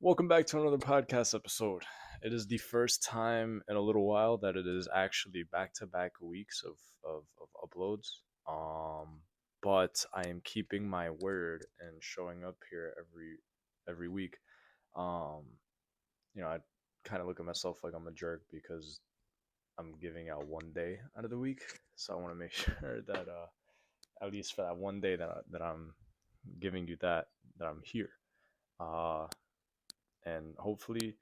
Welcome back to another podcast episode. It is the first time in a little while that it is actually back to back weeks of uploads. Um, but I am keeping my word and showing up here every week. Um, I kind of look at myself like I'm a jerk because I'm giving out one day out of the week. So I want to make sure that at least for that one day that I'm giving you that I'm here. Uh, and hopefully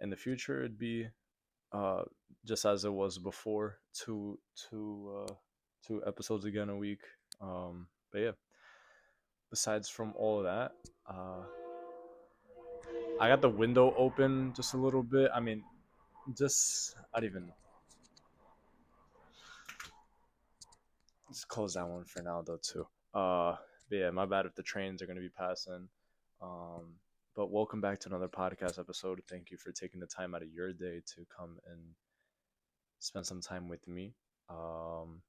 in the future it'd be uh just as it was before, two episodes again a week. But yeah, besides from all of that, I got the window open just a little bit. I mean, just I'd even just close that one for now though too. But yeah, my bad if the trains are gonna be passing. um but welcome back to another podcast episode. Thank you for taking the time out of your day to come and spend some time with me. Um,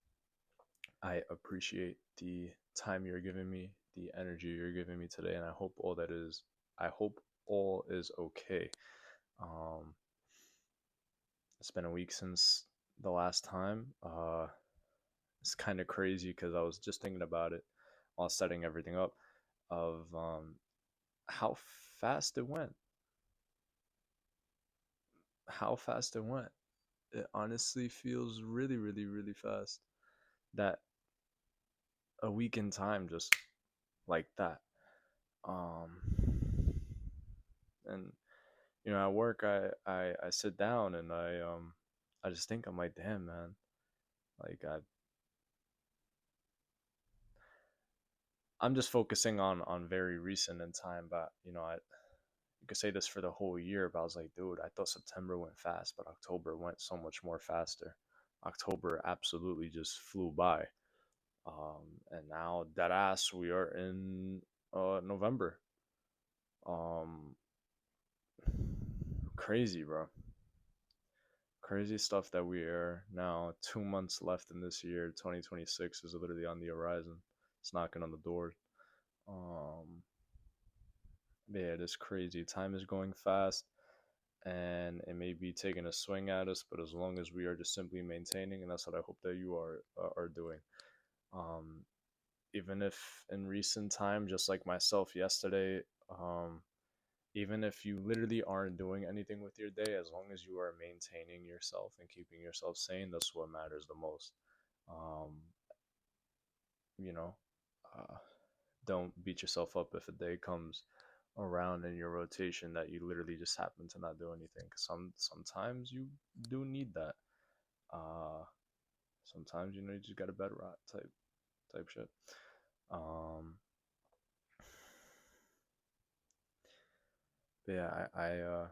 I appreciate the time you're giving me, the energy you're giving me today, and I hope all is okay. Um, it's been a week since the last time. It's kind of crazy because I was just thinking about it while setting everything up of how fast it went. How fast it went. It honestly feels really, really, really fast. That a week in time just like that. Um, and at work, I sit down and I just think I'm like, damn man, like I'm just focusing on very recent in time, but you could say this for the whole year, but I was like, dude, I thought September went fast, but October went so much more faster. October absolutely just flew by. And now that ass, we are in November. Um, Crazy, bro. Crazy stuff that we are now 2 months left in this year. 2026 is literally on the horizon. It's knocking on the door. Um, yeah, it is crazy. Time is going fast, and it may be taking a swing at us, but as long as we are just simply maintaining, and that's what I hope that you are doing. Um, Even if in recent time, just like myself yesterday, even if you literally aren't doing anything with your day, as long as you are maintaining yourself and keeping yourself sane, that's what matters the most. um you know uh, don't beat yourself up if a day comes around in your rotation that you literally just happen to not do anything. Sometimes you do need that. uh Sometimes you just got a bed rot type shit. um but yeah, I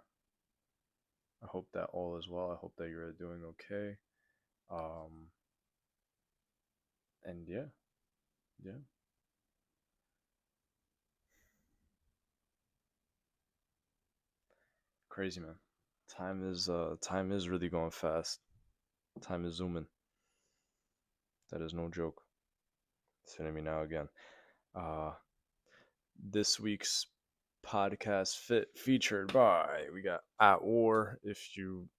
hope that all is well. I hope that you're doing okay. um and yeah, yeah. Crazy, man. Time is really going fast. Time is zooming. That is no joke. It's hitting me now again. Uh this week's podcast featured by, we got At War. If you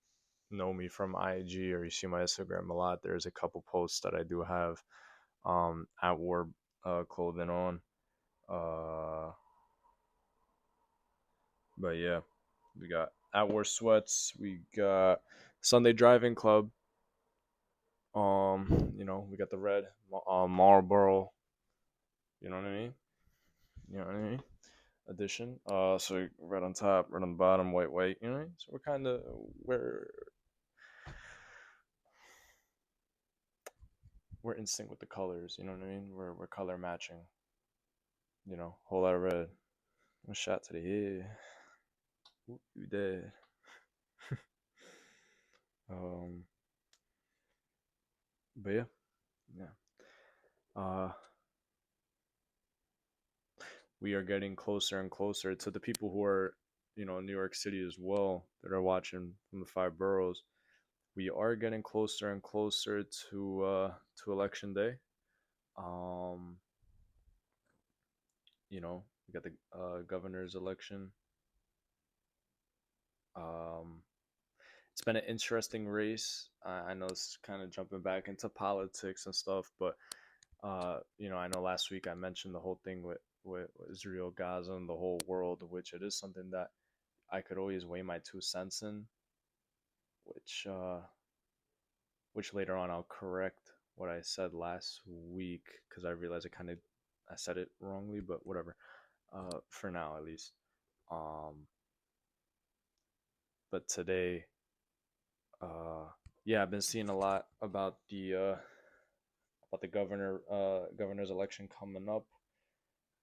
know me from IG or you see my Instagram a lot, there's a couple posts that I do have At War clothing on. Uh but yeah, we got At War sweats, we got Sunday Driving Club. We got the red Marlboro, you know what I mean? You know what I mean? Edition. So red on top, red on the bottom, white, you know what I mean? So we're we're in sync with the colors, you know what I mean? We're color matching, whole lot of red. A shot to the head. Ooh, you dead. Um but yeah, yeah. Uh we are getting closer and closer to the people who are, in New York City as well, that are watching from the five boroughs. We are getting closer and closer to election day. Um, we got the governor's election Um, it's been an interesting race. I know this is kind of jumping back into politics and stuff, but I know last week I mentioned the whole thing with Israel, Gaza, and the whole world, which it is something that I could always weigh my 2 cents in, which uh, which later on I'll correct what I said last week because I realized I said it wrongly, but whatever. For now at least. Um, but today, uh, yeah, I've been seeing a lot about the governor's election coming up.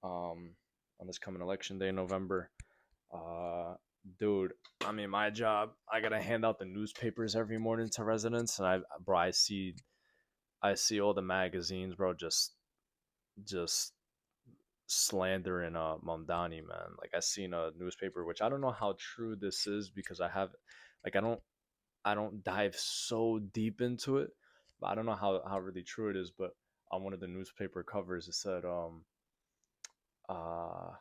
Um, on this coming election day in November. Uh, Dude, I mean, my job, I gotta hand out the newspapers every morning to residents, and I see all the magazines, bro, just slandering Mamdani, man. Like I seen a newspaper, which I don't know how true this is because like I don't dive so deep into it, but I don't know how really true it is. But on one of the newspaper covers, it said uh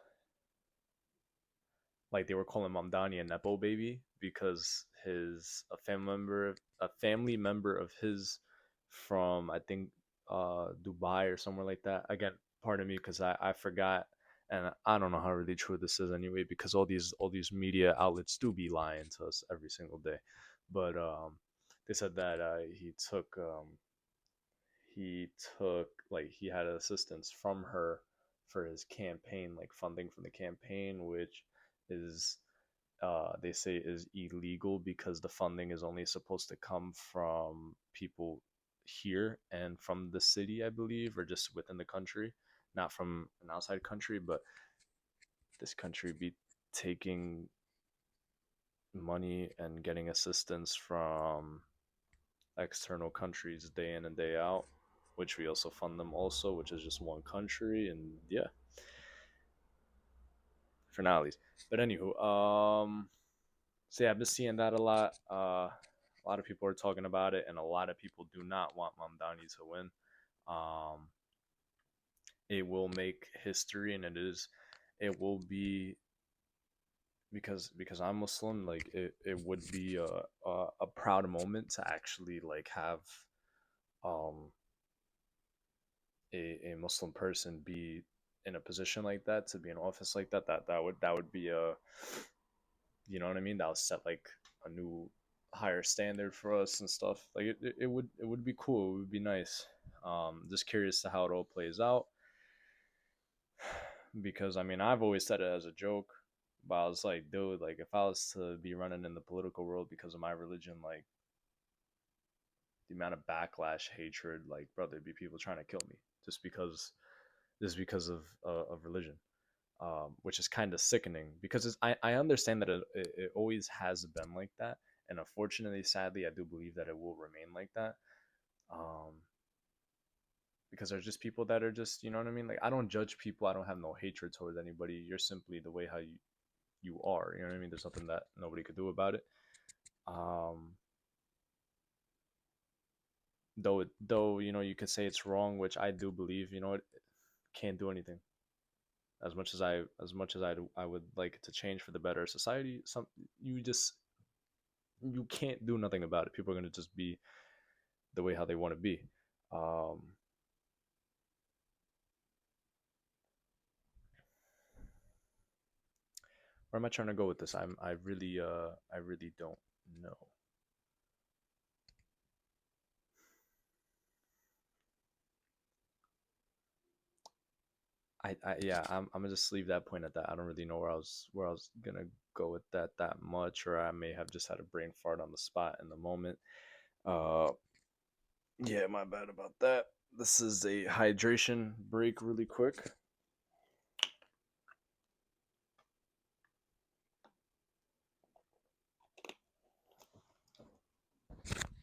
like they were calling Mamdani a nepo baby because his a family member of his from I think Dubai or somewhere like that. Again, pardon me because I forgot, and I don't know how really true this is anyway because all these media outlets do be lying to us every single day. But they said that he took like he had assistance from her for his campaign, like funding from the campaign, which is they say is illegal because the funding is only supposed to come from people here and from the city, I believe, or just within the country, not from an outside country. But this country be taking money and getting assistance from external countries day in and day out, which we also fund them also, which is just one country. And yeah, for now at least. But anywho, so yeah, I've been seeing that a lot. A lot of people are talking about it, and a lot of people do not want Mamdani to win. Um, it will make history, and it will be because I'm Muslim. Like it would be a proud moment to actually like have um a Muslim person be in a position like that, to be in office like that. That would be a, you know what I mean? That would set like a new higher standard for us and stuff. Like it would be cool. It would be nice. Just curious to how it all plays out because I mean I've always said it as a joke, but I was like, dude, like if I was to be running in the political world because of my religion, like the amount of backlash, hatred, like brother, there'd be people trying to kill me just because of religion. Which is kind of sickening because I understand that it always has been like that, and unfortunately, sadly, I do believe that it will remain like that. Um, because there's just people that are just, you know what I mean. Like I don't judge people. I don't have no hatred towards anybody. You're simply the way how you are. You know what I mean. There's nothing that nobody could do about it. Um, though you could say it's wrong, which I do believe. It can't do anything. As much as I would like it to change for the better society, you can't do nothing about it. People are going to just be the way how they want to be. Um, where am I trying to go with this? I really don't know. Yeah, I'm gonna just leave that point at that. I don't really know where I was gonna go with that much, or I may have just had a brain fart on the spot in the moment. Uh, yeah, my bad about that. This is a hydration break, really quick.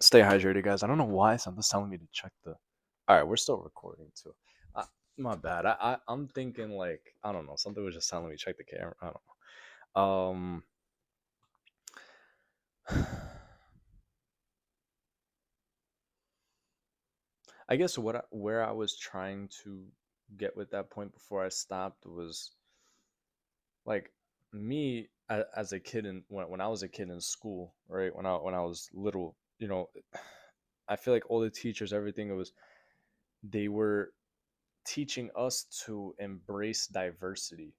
Stay hydrated, guys. I don't know why something's telling me to check the. All right, we're still recording too. My bad. I'm thinking like I don't know. Something was just telling me check the camera. I don't know. I guess where I was trying to get with that point before I stopped was like me. as a kid, and when I was a kid in school, right, when I was little, I feel like all the teachers, everything, it was, they were teaching us to embrace diversity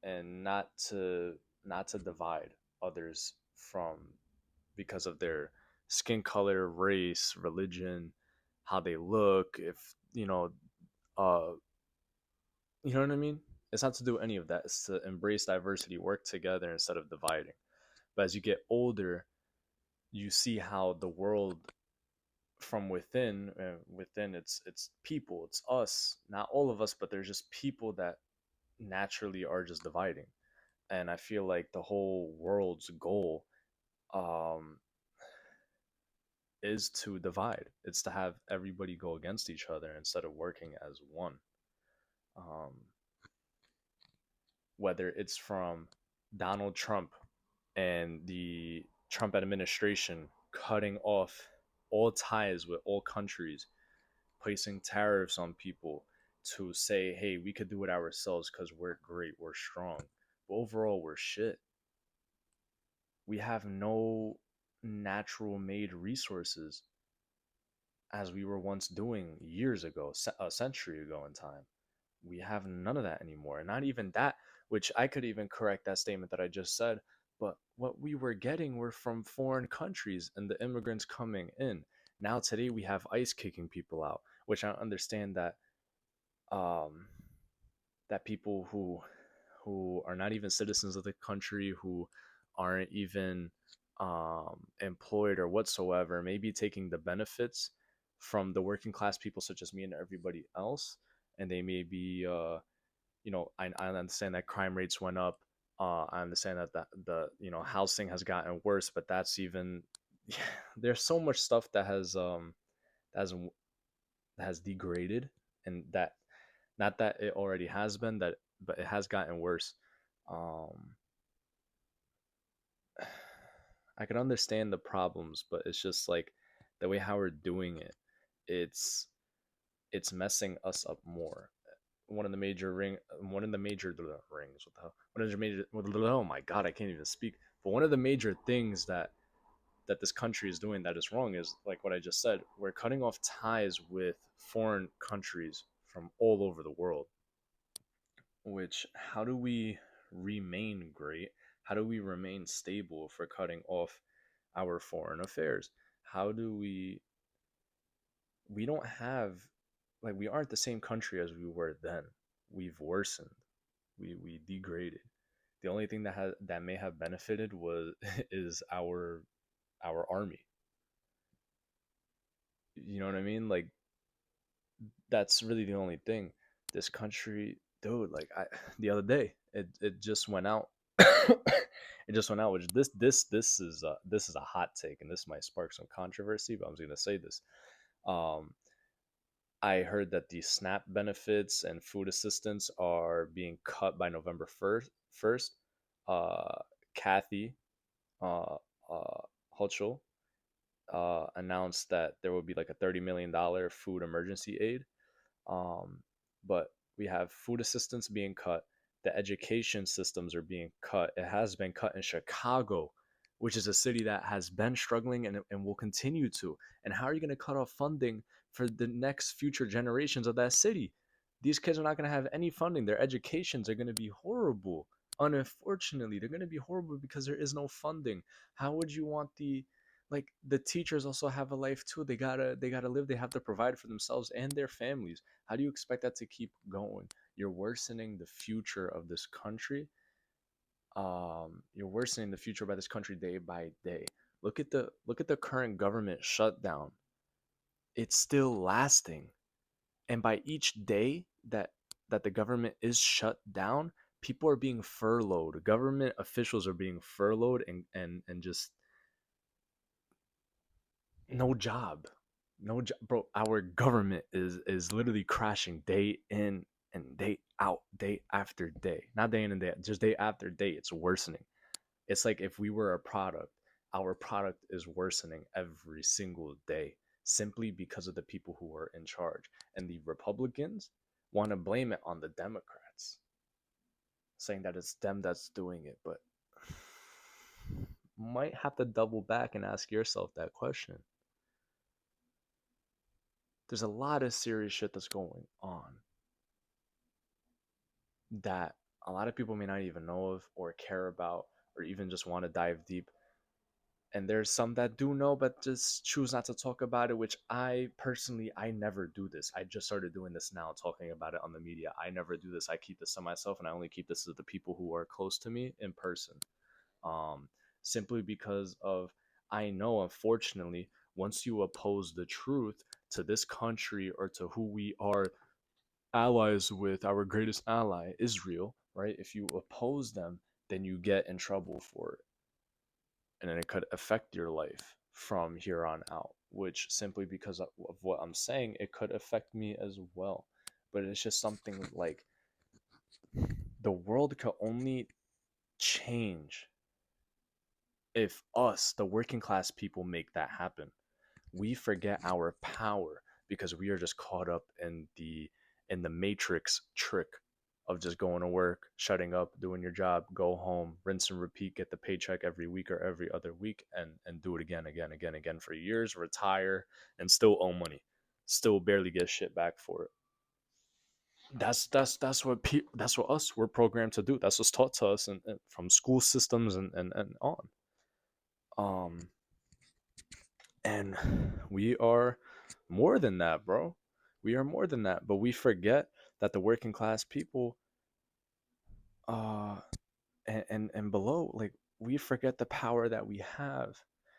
and not to divide others from because of their skin color, race, religion, how they look, if uh you know what I mean? It's not to do any of that. It's to embrace diversity, work together instead of dividing. But as you get older, you see how the world from within, within, it's people, it's us, not all of us, but there's just people that naturally are just dividing. And I feel like the whole world's goal um is to divide. It's to have everybody go against each other instead of working as one. um whether it's from Donald Trump and the Trump administration cutting off all ties with all countries, placing tariffs on people to say, hey, we could do it ourselves because we're great, we're strong. But overall, we're shit. We have no natural made resources as we were once doing years ago, a century ago in time. We have none of that anymore. Not even that, which I could even correct that statement that I just said. But what we were getting were from foreign countries and the immigrants coming in. Now today we have ICE kicking people out, which I understand um, that people who are not even citizens of the country, who aren't even employed or whatsoever, maybe taking the benefits from the working class people such as me and everybody else, and they may be I understand that crime rates went up. I understand that the housing has gotten worse, but that's even there's so much stuff that has that has degraded, and that, not that it already has been, that but it has gotten worse. um I can understand the problems, but it's just like the way how we're doing it, it's it's messing us up more. One of the major rings, what the hell, one of the major, oh my god, I can't even speak. But one of the major things that this country is doing that is wrong is like what I just said. We're cutting off ties with foreign countries from all over the world. Which, how do we remain great? How do we remain stable if we're cutting off our foreign affairs? How do we don't have, like, we aren't the same country as we were then. We've worsened. We degraded. The only thing that may have benefited was is our army. You know what I mean? Like, that's really the only thing. This country, dude, like, I the other day, it just went out. It just went out, which this is a hot take, and this might spark some controversy, but I'm just gonna say this. um I heard that the SNAP benefits and food assistance are being cut by November 1st. Kathy uh, uh, Hochul announced that there will be like a $30 million food emergency aid. um, but we have food assistance being cut. The education systems are being cut. It has been cut in Chicago, which is a city that has been struggling and will continue to. And how are you going to cut off funding for the next future generations of that city? These kids are not going to have any funding. Their educations are going to be horrible. Unfortunately, they're going to be horrible because there is no funding. How would you want the teachers also have a life too? They gotta live. They have to provide for themselves and their families. How do you expect that to keep going? You're worsening the future of this country. You're worsening the future by this country day by day. Look at the current government shutdown. It's still lasting, and by each day that the government is shut down, people are being furloughed. Government officials are being furloughed, and just no job, no job, bro. Our government is literally crashing day in and day out, day after day. Not day in and day out, just day after day. It's worsening. It's like if we were a product, our product is worsening every single day simply because of the people who are in charge. And the Republicans want to blame it on the Democrats, saying that it's them that's doing it. But might have to double back and ask yourself that question. There's a lot of serious shit that's going on that a lot of people may not even know of or care about or even just want to dive deep. And there's some that do know but just choose not to talk about it, which I personally, I never do this. I just started doing this now, talking about it on the media. I never do this. I keep this to myself, and I only keep this to the people who are close to me in person. um Simply because of, I know, unfortunately, once you oppose the truth to this country or to who we are allies with, our greatest ally, Israel, right? If you oppose them, then you get in trouble for it. And then it could affect your life from here on out, which, simply because of what I'm saying, it could affect me as well. But it's just something like, the world could only change if us, the working class people, make that happen. We forget our power because we are just caught up in the matrix trick of just going to work, shutting up, doing your job, go home, rinse and repeat, get the paycheck every week or every other week, and do it again, again, again, again for years, retire, and still owe money, still barely get shit back for it. That's what us we're programmed to do. That's what's taught to us, and from school systems and on. Um, And we are more than that, bro. We are more than that. But we forget that the working class people, uh and below, like, we forget the power that we have,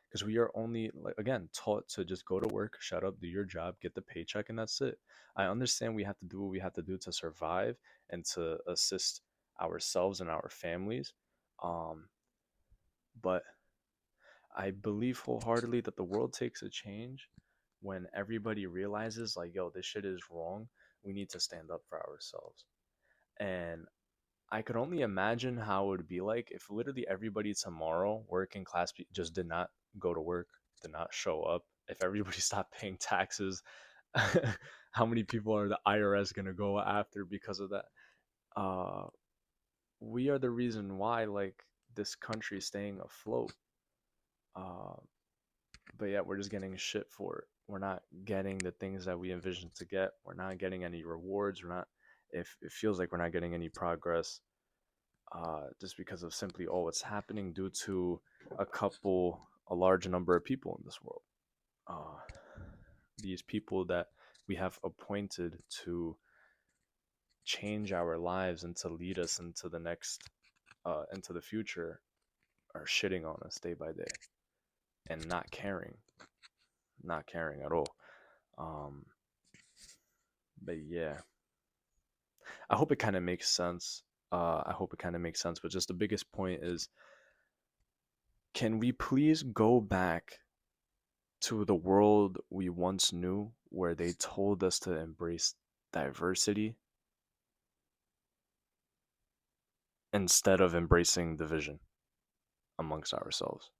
because we are only, like, again, taught to just go to work, shut up, do your job, get the paycheck, and that's it. I understand we have to do what we have to do to survive and to assist ourselves and our families. Um but I believe wholeheartedly that the world takes a change when everybody realizes, like, yo, this shit is wrong. We need to stand up for ourselves. And I could only imagine how it would be like if literally everybody tomorrow, working class people, just did not go to work, did not show up. If everybody stopped paying taxes, how many people are the IRS gonna go after because of that? Uh, we are the reason why, like, this country is staying afloat. Uh, but yet we're just getting shit for it. We're not getting the things that we envisioned to get. We're not getting any rewards. We're not. If it feels like we're not getting any progress, just because of simply, oh, it's happening due to a large number of people in this world. Uh, these people that we have appointed to change our lives and to lead us into the next, into the future, are shitting on us day by day and not caring at all. Um, but yeah, I hope it kind of makes sense. I hope it kind of makes sense. But just the biggest point is, can we please go back to the world we once knew, where they told us to embrace diversity instead of embracing division amongst ourselves?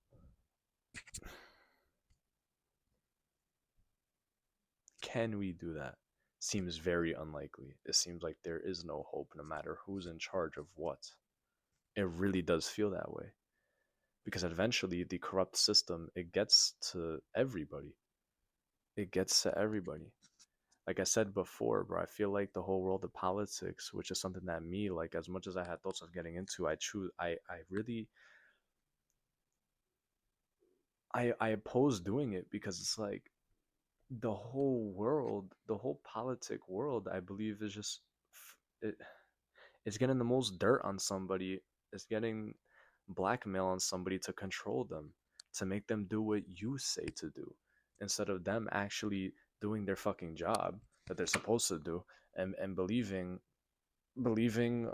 Can we do that? Seems very unlikely. It seems like there is no hope, no matter who's in charge of what. It really does feel that way, because eventually the corrupt system, it gets to everybody. It gets to everybody. Like I said before, bro, I feel like the whole world of politics, which is something that me, like, as much as I had thoughts of getting into, I really, I oppose doing it, because it's like, the whole world, the whole politic world, I believe, is just, it, it's getting the most dirt on somebody. It's getting blackmail on somebody to control them, to make them do what you say to do, instead of them actually doing their fucking job that they're supposed to do, and believing believing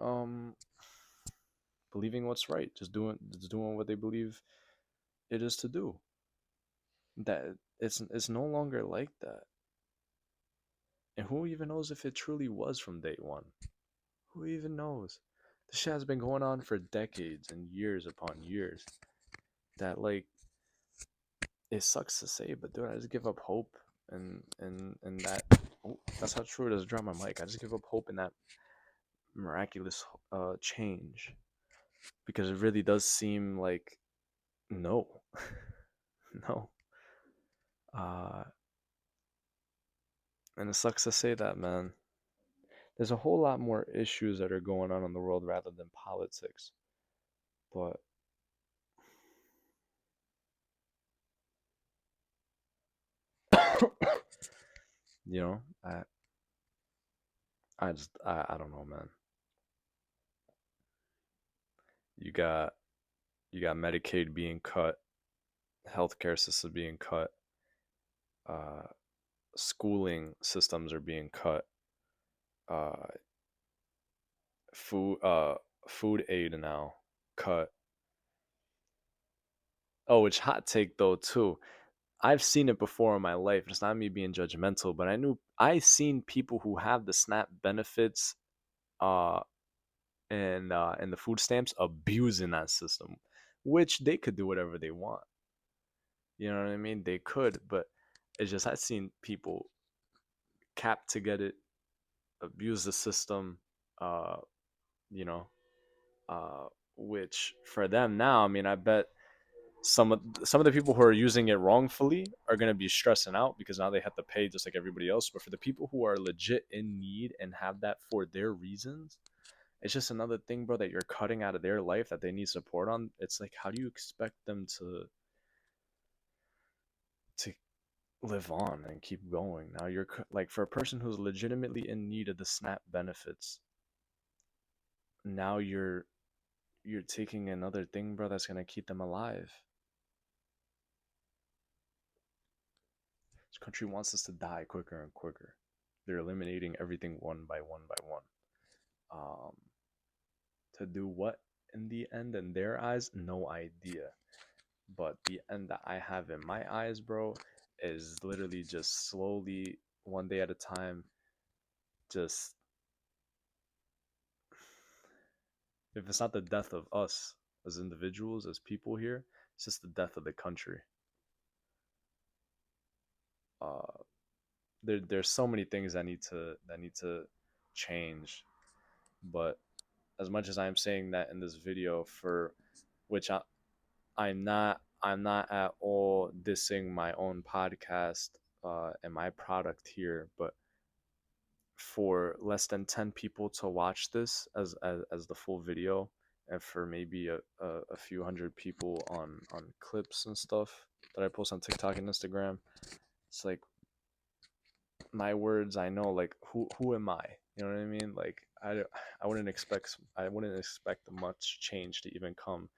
what's right, just doing what they believe it is to do. That it's no longer like that. And who even knows if it truly was from day one? Who even knows? This shit has been going on for decades and years upon years. That, like, it sucks to say, but dude, I just give up hope, and that, oh, that's how true it is. Drop my mic. I just give up hope in that miraculous change, because it really does seem like No, no. Uh, and it sucks to say that, man. There's a whole lot more issues that are going on in the world rather than politics. But you know, I don't know, man. You got you got Medicaid being cut, healthcare system being cut, uh, schooling systems are being cut, uh, food food aid now cut. Oh, which hot take though too. I've seen it before in my life. It's not me being judgmental, but I seen people who have the SNAP benefits uh and the food stamps abusing that system, which they could do whatever they want. You know what I mean? They could, but it's just I've seen people cap to get it, abuse the system, uh, you know, uh, which for them now, I mean, I bet some of the people who are using it wrongfully are going to be stressing out because now they have to pay just like everybody else. But for the people who are legit in need and have that for their reasons, it's just another thing, bro, that you're cutting out of their life that they need support on. It's like, how do you expect them to live on and keep going? Now you're like, for a person who's legitimately in need of the SNAP benefits, now you're taking another thing, bro, that's gonna keep them alive. This country wants us to die quicker and quicker. They're eliminating everything one by one by one. Um, to do what in the end in their eyes, no idea. But the end that I have in my eyes, bro, is literally just slowly, one day at a time, just if it's not the death of us as individuals, as people here, it's just the death of the country. Uh, there's so many things that need to change, but as much as I'm saying that in this video, for which I'm not at all dissing my own podcast and my product here, but for less than 10 people to watch this as the full video, and for maybe a few hundred people on clips and stuff that I post on TikTok and Instagram, it's like, my words, I know, like, who am I? You know what I mean? Like, I wouldn't expect much change to even come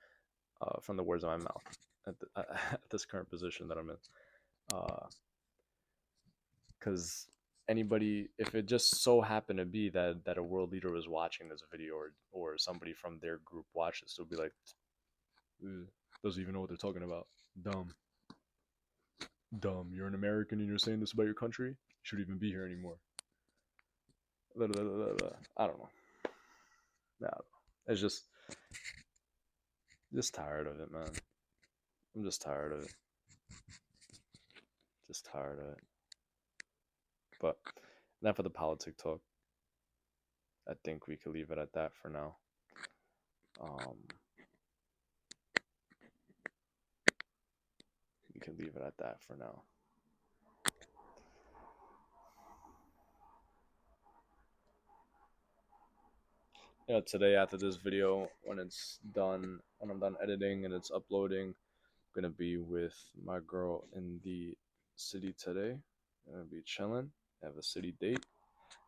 from the words of my mouth at this current position that I'm in. Because anybody, if it just so happened to be that a world leader was watching this video, or somebody from their group watches, they'll be like, doesn't even know what they're talking about. Dumb, dumb. You're an American and you're saying this about your country. You shouldn't even be here anymore. I don't know. Nah, it's just tired of it, man. I'm just tired of it. Just tired of it. But enough of the politic talk. I think we could leave it at that for now. We could leave it at that for now. Today after this video, when I'm done editing and it's uploading, I'm gonna be with my girl in the city today. I'm gonna be chilling. Have a city date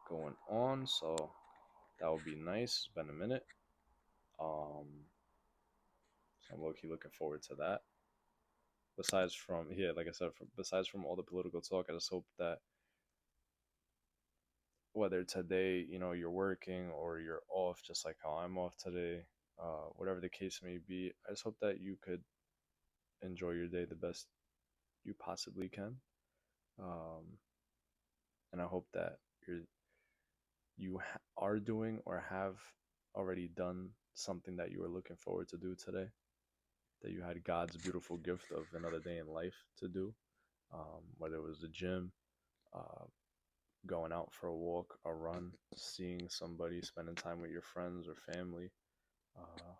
going on, so that would be nice. It's been a minute. So I'm low-key looking forward to that. Besides from, yeah, like I said, besides from all the political talk, I just hope that whether today, you're working or you're off, just like how I'm off today, whatever the case may be, I just hope that you could enjoy your day the best you possibly can. Um, and I hope that are doing or have already done something that you were looking forward to do today, that you had God's beautiful gift of another day in life to do, whether it was the gym, uh, going out for a walk, a run, seeing somebody, spending time with your friends or family. Uh,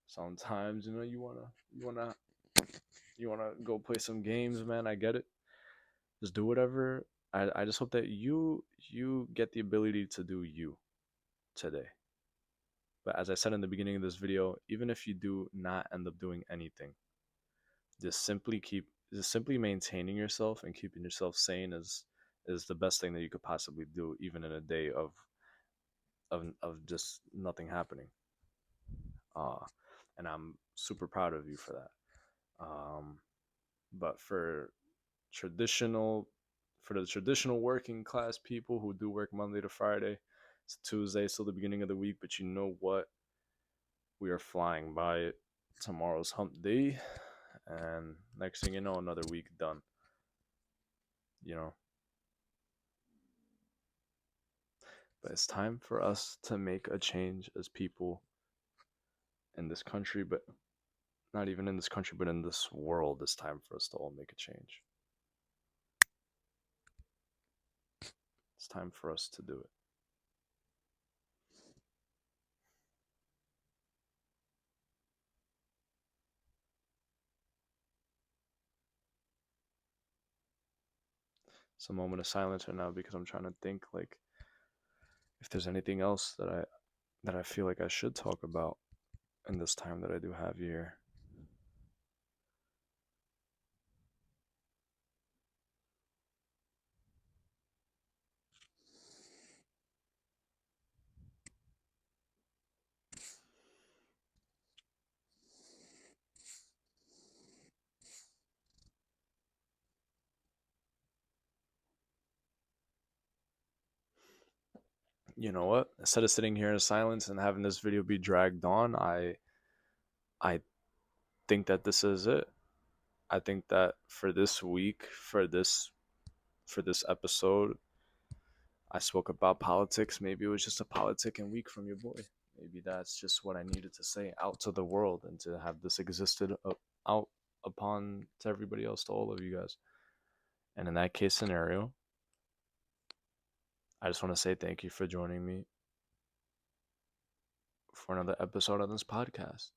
Sometimes you wanna You want to go play some games, man? I get it. Just do whatever. I just hope that you get the ability to do you today. But as I said in the beginning of this video, even if you do not end up doing anything, just simply keep just simply maintaining yourself and keeping yourself sane is the best thing that you could possibly do, even in a day of just nothing happening. Uh, and I'm super proud of you for that. But traditional for the traditional working class people who do work Monday to Friday, it's Tuesday, still the beginning of the week, but you know what? We are flying by it. Tomorrow's hump day, and next thing you know, another week done. You know, but it's time for us to make a change as people in this country, but not even in this country, but in this world. It's time for us to all make a change. It's time for us to do it. It's a moment of silence right now because I'm trying to think like if there's anything else that I feel like I should talk about in this time that I do have here. You know what? Instead of sitting here in silence and having this video be dragged on, I think that this is it. I think that for this week, for this episode, I spoke about politics. Maybe it was just a politicking week from your boy. Maybe that's just what I needed to say out to the world and to have this existed out upon to everybody else, to all of you guys. And in that case scenario, I just want to say thank you for joining me for another episode of this podcast.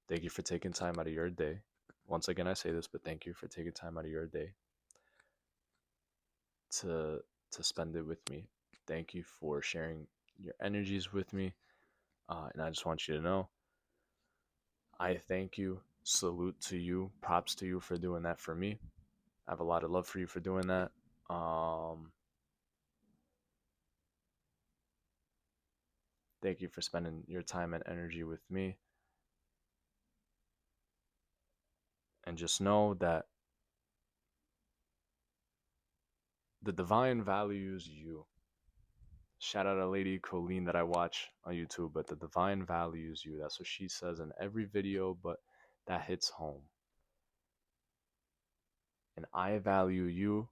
Thank you for taking time out of your day. Once again, I say this, but thank you for taking time out of your day to spend it with me. Thank you for sharing your energies with me. And I just want you to know, I thank you. Salute to you. Props to you for doing that for me. I have a lot of love for you for doing that. Thank you for spending your time and energy with me. And just know that the divine values you. Shout out a lady, Colleen, that I watch on YouTube, but the divine values you. That's what she says in every video, but that hits home. And I value you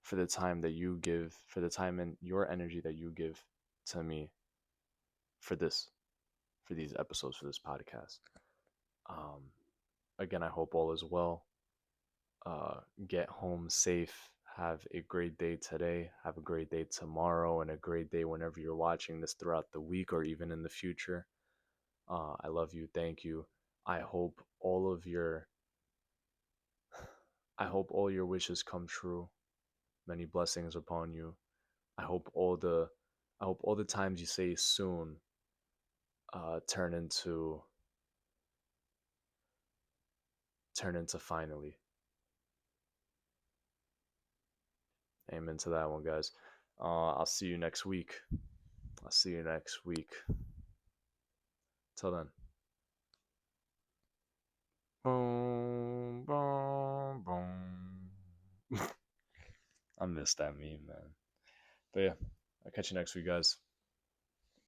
for the time that you give, for the time and your energy that you give to me for these episodes, for this podcast. Again, I hope all is well. Get home safe. Have a great day today. Have a great day tomorrow, and a great day whenever you're watching this throughout the week or even in the future. I love you. Thank you. I hope all of your I hope all your wishes come true. Many blessings upon you. I hope all the times you say soon turn into finally. Amen to that one, guys. I'll see you next week. Till then. Boom, boom, boom. I missed that meme, man. But yeah, I'll catch you next week, guys.